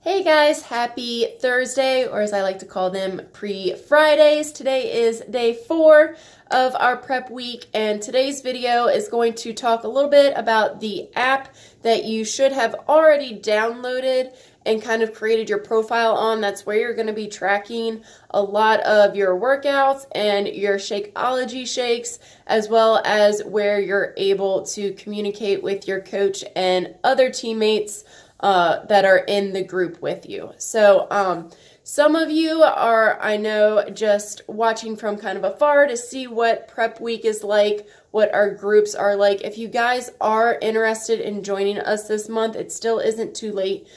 Hey guys, happy Thursday, or as I like to call them, pre-Fridays. Today is day 4 of our prep week, and today's video is going to talk a little bit about the app that you should have already downloaded and kind of created your profile on. That's where you're going to be tracking a lot of your workouts and your Shakeology shakes, as well as where you're able to communicate with your coach and other teammates that are in the group with you. So some of you are, I know, just watching from kind of afar to see what prep week is like, what our groups are like. If you guys are interested in joining us this month, it still isn't too late.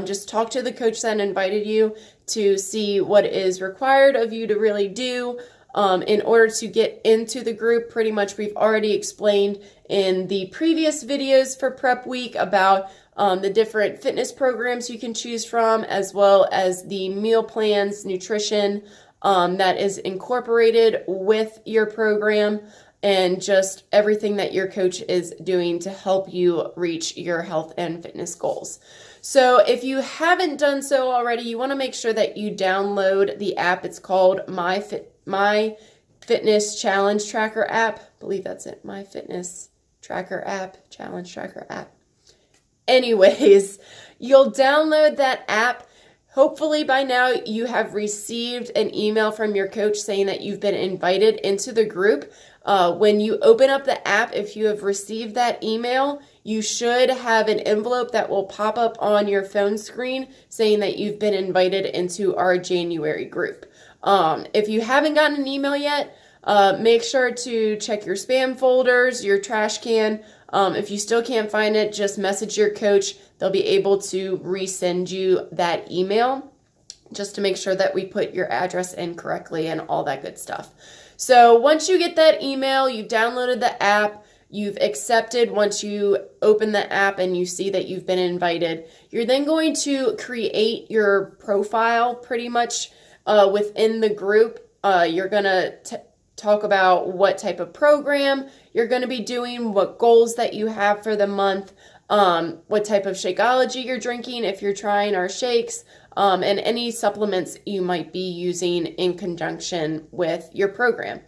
Just talk to the coach that invited you to see what is required of you to really do in order to get into the group. Pretty much we've already explained in the previous videos for prep week about the different fitness programs you can choose from, as well as the meal plans, nutrition that is incorporated with your program, and just everything that your coach is doing to help you reach your health and fitness goals. So if you haven't done so already, you want to make sure that you download the app. It's called My Fitness Challenge Tracker app. I believe that's it. My Fitness Tracker app, Challenge Tracker app. Anyways, you'll download that app. Hopefully by now you have received an email from your coach saying that you've been invited into the group. When you open up the app, if you have received that email, you should have an envelope that will pop up on your phone screen saying that you've been invited into our January group. If you haven't gotten an email yet, make sure to check your spam folders, your trash can. If you still can't find it, just message your coach. They'll be able to resend you that email just to make sure that we put your address in correctly and all that good stuff. So once you get that email, you've downloaded the app, you've accepted. Once you open the app and you see that you've been invited, you're then going to create your profile pretty much within the group. You're going to talk about what type of program you're going to be doing, what goals that you have for the month, what type of Shakeology you're drinking if you're trying our shakes, and any supplements you might be using in conjunction with your program.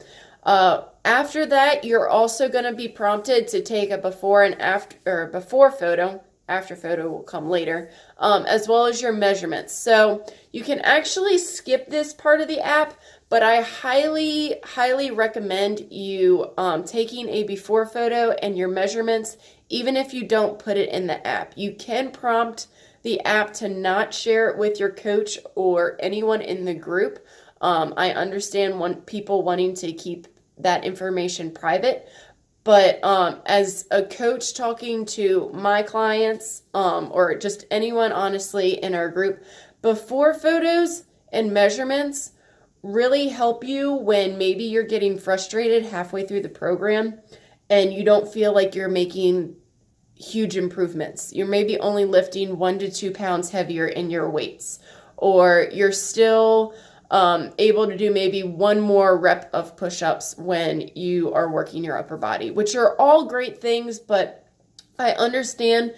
After that, you're also going to be prompted to take a before and after, or before photo. After photo will come later, as well as your measurements. So you can actually skip this part of the app, but I highly, highly recommend you taking a before photo and your measurements, even if you don't put it in the app. You can prompt the app to not share it with your coach or anyone in the group. I understand people wanting to keep that information private, but as a coach talking to my clients, or just anyone honestly in our group, before photos and measurements really help you when maybe you're getting frustrated halfway through the program and you don't feel like you're making huge improvements. You're maybe only lifting 1 to 2 pounds heavier in your weights, or you're still able to do maybe 1 more rep of push-ups when you are working your upper body, which are all great things, but I understand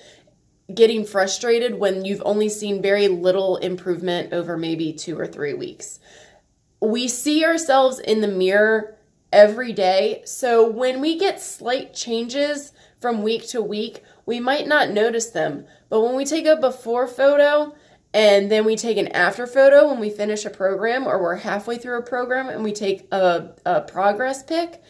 getting frustrated when you've only seen very little improvement over maybe 2 or 3 weeks. We see ourselves in the mirror every day, so when we get slight changes from week to week, we might not notice them, but when we take a before photo and then we take an after photo when we finish a program, or we're halfway through a program and we take a progress pic,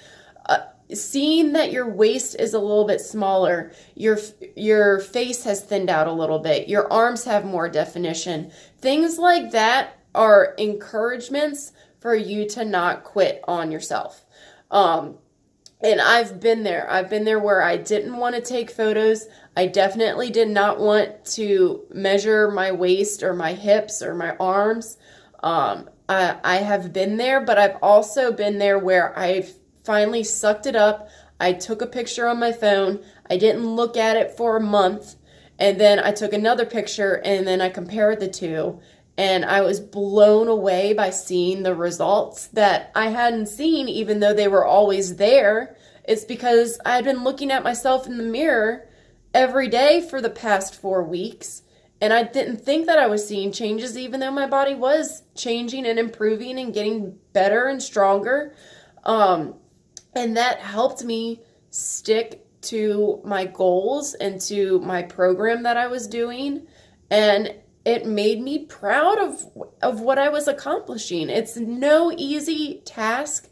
seeing that your waist is a little bit smaller, your face has thinned out a little bit, your arms have more definition, things like that are encouragements for you to not quit on yourself. And I've been there. I've been there where I didn't want to take photos. I definitely did not want to measure my waist or my hips or my arms. I have been there, but I've also been there where I've finally sucked it up. I took a picture on my phone. I didn't look at it for a month. And then I took another picture and then I compared the two. And I was blown away by seeing the results that I hadn't seen, even though they were always there. It's because I had been looking at myself in the mirror every day for the past 4 weeks, And I didn't think that I was seeing changes, even though my body was changing and improving and getting better and stronger. And that helped me stick to my goals and to my program that I was doing. And it made me proud of what I was accomplishing. It's no easy task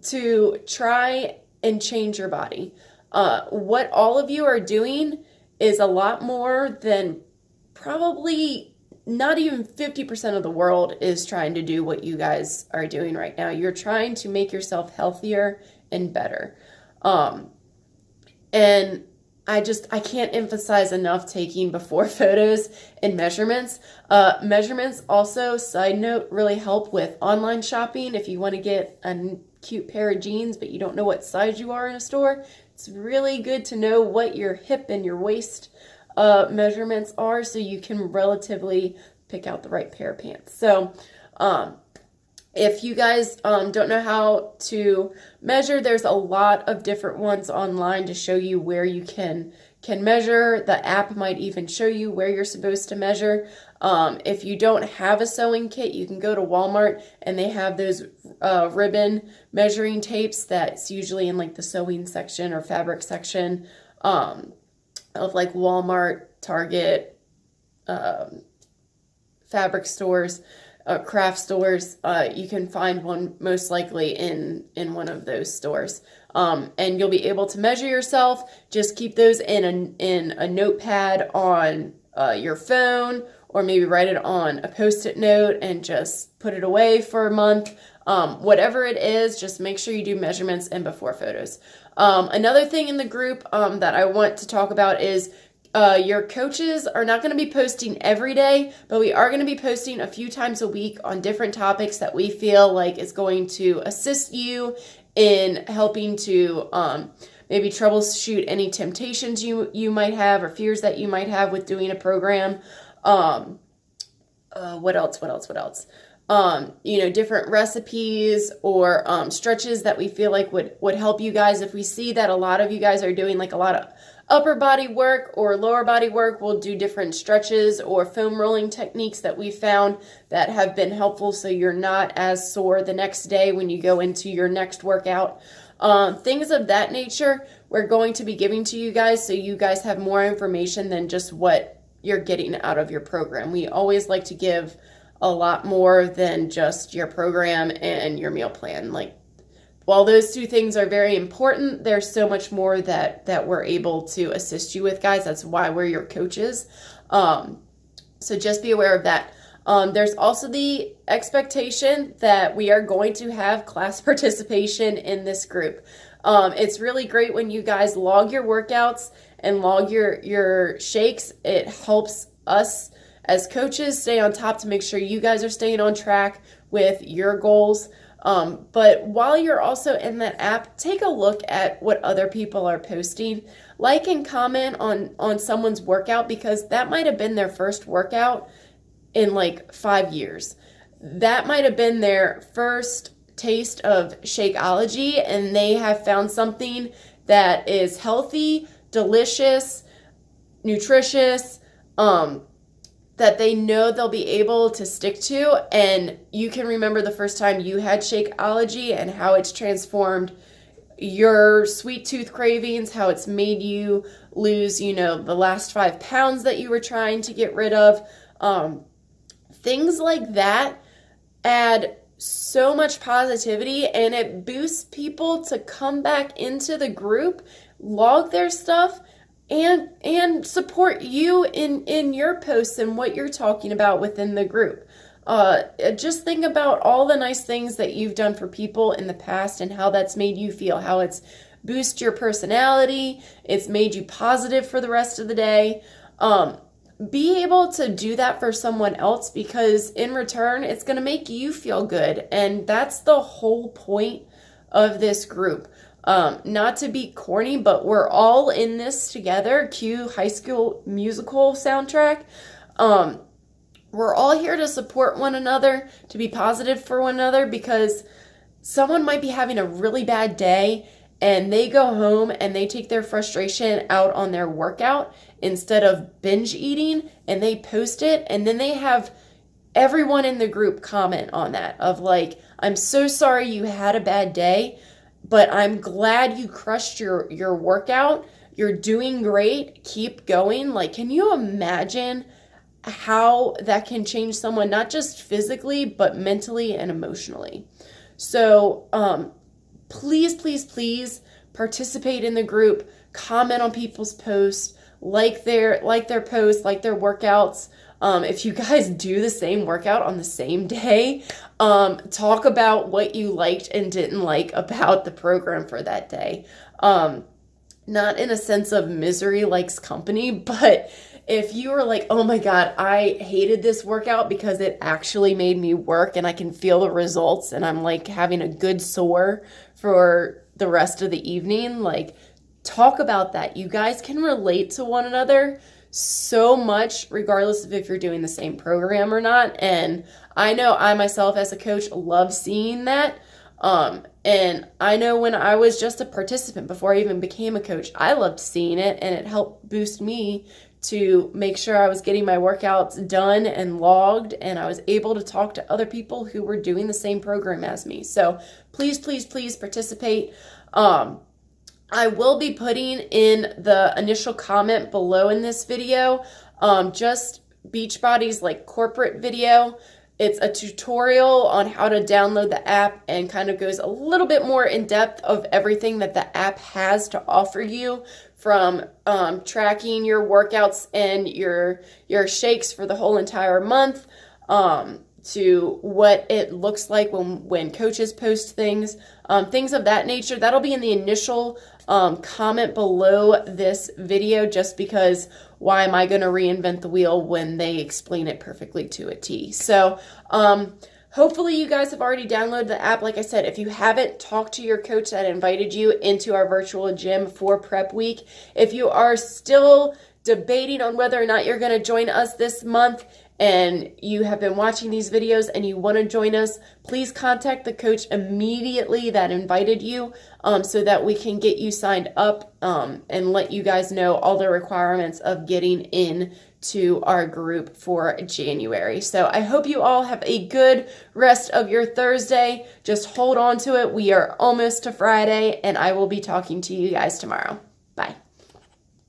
to try and change your body. What all of you are doing is a lot more than probably not even 50% of the world is trying to do what you guys are doing right now. You're trying to make yourself healthier and better. And I can't emphasize enough taking before photos and measurements. Measurements also, side note, really help with online shopping. If you want to get a cute pair of jeans, but you don't know what size you are in a store, it's really good to know what your hip and your waist measurements are, so you can relatively pick out the right pair of pants. So if you guys don't know how to measure, there's a lot of different ones online to show you where you can measure. The app might even show you where you're supposed to measure. If you don't have a sewing kit, you can go to Walmart and they have those ribbon measuring tapes that's usually in like the sewing section or fabric section of like Walmart, Target, fabric stores, craft stores. You can find one most likely in one of those stores. And you'll be able to measure yourself. Just keep those in a notepad on your phone, or maybe write it on a Post-it note and just put it away for a month. Whatever it is, just make sure you do measurements and before photos. Another thing in the group that I want to talk about is your coaches are not going to be posting every day, but we are going to be posting a few times a week on different topics that we feel like is going to assist you in helping to maybe troubleshoot any temptations you might have or fears that you might have with doing a program. What else? Different recipes or stretches that we feel like would help you guys. If we see that a lot of you guys are doing like a lot of upper body work or lower body work, we'll do different stretches or foam rolling techniques that we found that have been helpful so you're not as sore the next day when you go into your next workout. Things of that nature we're going to be giving to you guys so you guys have more information than just what you're getting out of your program. We always like to give a lot more than just your program and your meal plan. Like, while those two things are very important, there's so much more that we're able to assist you with, guys. That's why we're your coaches. So just be aware of that. There's also the expectation that we are going to have class participation in this group. It's really great when you guys log your workouts and log your shakes. It helps us as coaches stay on top to make sure you guys are staying on track with your goals. But while you're also in that app, take a look at what other people are posting. Like and comment on someone's workout, because that might have been their first workout in like 5 years. That might have been their first taste of Shakeology, and they have found something that is healthy, delicious, nutritious, that they know they'll be able to stick to. And you can remember the first time you had Shakeology and how it's transformed your sweet tooth cravings, how it's made you lose, the last 5 pounds that you were trying to get rid of. Things like that add so much positivity, and it boosts people to come back into the group, log their stuff, and support you in your posts and what you're talking about within the group. Just think about all the nice things that you've done for people in the past and how that's made you feel, how it's boosted your personality, it's made you positive for the rest of the day. Be able to do that for someone else, because in return, it's going to make you feel good. And that's the whole point of this group. Not to be corny, but we're all in this together. Cue High School Musical soundtrack. We're all here to support one another, to be positive for one another, because someone might be having a really bad day and they go home and they take their frustration out on their workout instead of binge eating, and they post it, and then they have everyone in the group comment on that of like, I'm so sorry you had a bad day, but I'm glad you crushed your workout. You're doing great. Keep going. Like, can you imagine how that can change someone, not just physically, but mentally and emotionally? So please, please, please participate in the group, comment on people's posts, like their posts, like their workouts. If you guys do the same workout on the same day, talk about what you liked and didn't like about the program for that day. Not in a sense of misery likes company, but if you were like, oh my God, I hated this workout because it actually made me work and I can feel the results and I'm like having a good sore for the rest of the evening, like talk about that. You guys can relate to one another so much, regardless of if you're doing the same program or not. And I know I myself as a coach love seeing that. And I know when I was just a participant before I even became a coach, I loved seeing it, and it helped boost me to make sure I was getting my workouts done and logged, and I was able to talk to other people who were doing the same program as me. So please, please, please participate. I will be putting in the initial comment below in this video, just Beachbody's like corporate video. It's a tutorial on how to download the app and kind of goes a little bit more in depth of everything that the app has to offer you, from tracking your workouts and your shakes for the whole entire month, to what it looks like when coaches post things, things of that nature. That'll be in the initial comment below this video, just because why am I going to reinvent the wheel when they explain it perfectly to a T? So hopefully you guys have already downloaded the app. Like I said, if you haven't, talk to your coach that invited you into our virtual gym for Prep Week. If you are still debating on whether or not you're going to join us this month, and you have been watching these videos and you want to join us, please contact the coach immediately that invited you, so that we can get you signed up and let you guys know all the requirements of getting in to our group for January. So I hope you all have a good rest of your Thursday. Just hold on to it. We are almost to Friday, and I will be talking to you guys tomorrow. Bye.